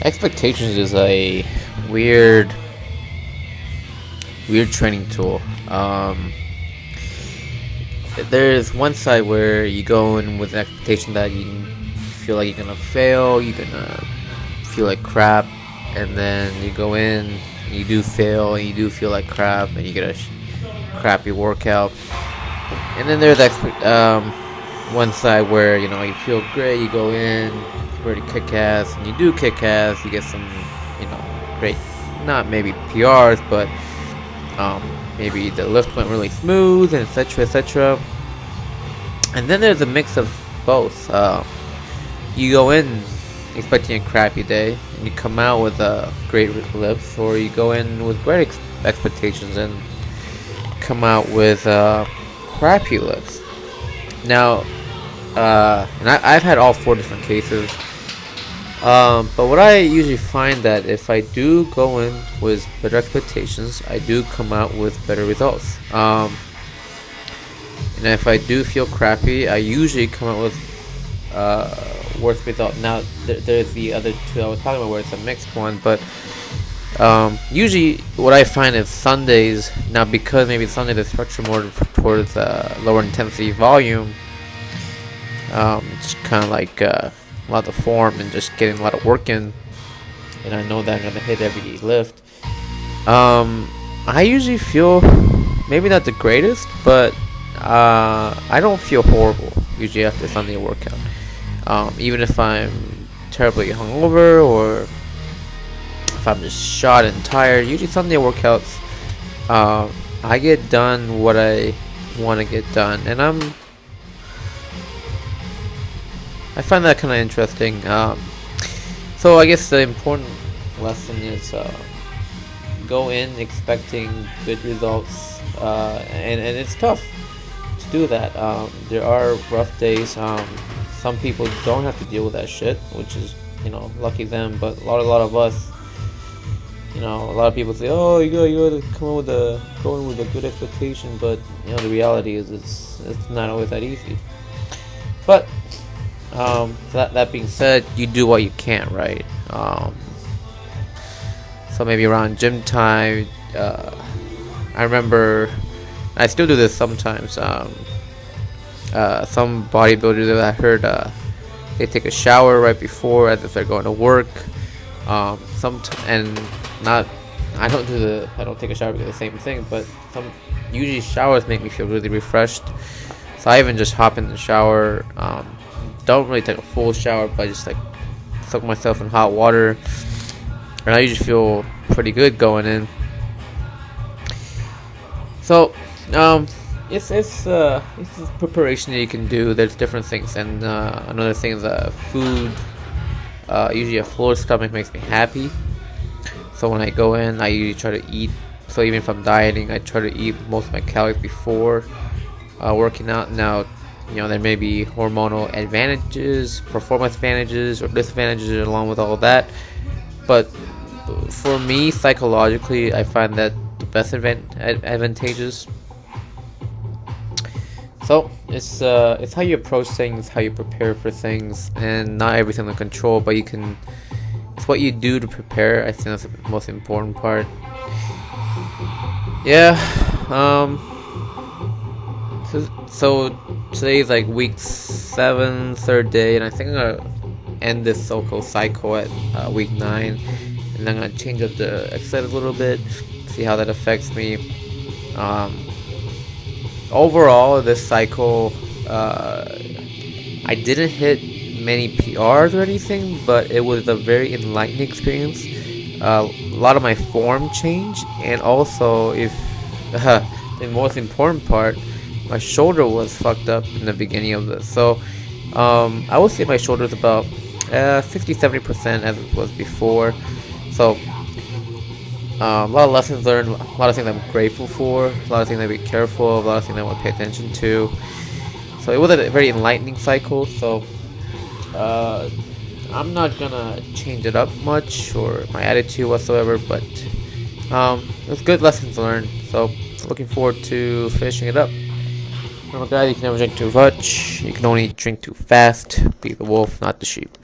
Expectations is a weird training tool. There's one side where you go in with an expectation that you feel like you're gonna fail, you're gonna feel like crap, and then you go in, and you do fail, and you do feel like crap, and you get a crappy workout. And then there's one side where you feel great, you go in, you're ready to kick ass, and you do kick ass, you get some great, not maybe PRs, but maybe the lift went really smooth, and etc. And then there's a mix of both. You go in expecting a crappy day, and you come out with great lifts, or you go in with great expectations and come out with crappy lifts. Now, and I've had all four different cases. But what I usually find that if I do go in with better expectations, I do come out with better results. And if I do feel crappy, I usually come out with worse result. Now there's the other two I was talking about where it's a mixed one, but usually what I find is Sundays, now because maybe Sunday the structure more towards lower intensity volume, just kind of like a lot of form and just getting a lot of work in, and I know that I'm gonna hit every lift. I usually feel maybe not the greatest, but I don't feel horrible usually after Sunday workout. Even if I'm terribly hungover or if I'm just shot and tired, usually Sunday workouts, I get done what I want to get done, and I find that kind of interesting. So I guess the important lesson is go in expecting good results, and it's tough to do that. There are rough days. Some people don't have to deal with that shit, which is lucky them. But a lot of us, a lot of people say, oh, you gotta go in with a good expectation, but the reality is it's not always that easy. But that being said, you do what you can, right? So maybe around gym time, I remember, I still do this sometimes. Some bodybuilders that I heard, they take a shower right before as if they're going to work. I don't take a shower because of the same thing, but usually showers make me feel really refreshed. So I even just hop in the shower. Don't really take a full shower, but I just soak myself in hot water, and I usually feel pretty good going in. So it's preparation that you can do. There's different things, and another thing is food. Usually a full stomach makes me happy. So when I go in, I usually try to eat. So even if I'm dieting, I try to eat most of my calories before working out. Now, there may be hormonal advantages, performance advantages, or disadvantages along with all of that. But for me, psychologically, I find that the best advantages. So it's how you approach things, how you prepare for things, and not everything under control. But it's what you do to prepare. I think that's the most important part. Yeah. So today's week 7, third day, and I think I'm gonna end this so-called cycle at week 9, and I'm gonna change up the exercise a little bit, see how that affects me. Overall, this cycle, I didn't hit many PRs or anything, but it was a very enlightening experience. A lot of my form changed, and also, if the most important part, my shoulder was fucked up in the beginning of this. So I would say my shoulder is about 60-70% as it was before. So a lot of lessons learned, a lot of things I'm grateful for, a lot of things I be careful of, a lot of things I want to pay attention to. So it was a very enlightening cycle. So I'm not gonna change it up much or my attitude whatsoever, but it was good lessons learned. So looking forward to finishing it up. Remember guys, you can never drink too much, you can only drink too fast. Be the wolf, not the sheep.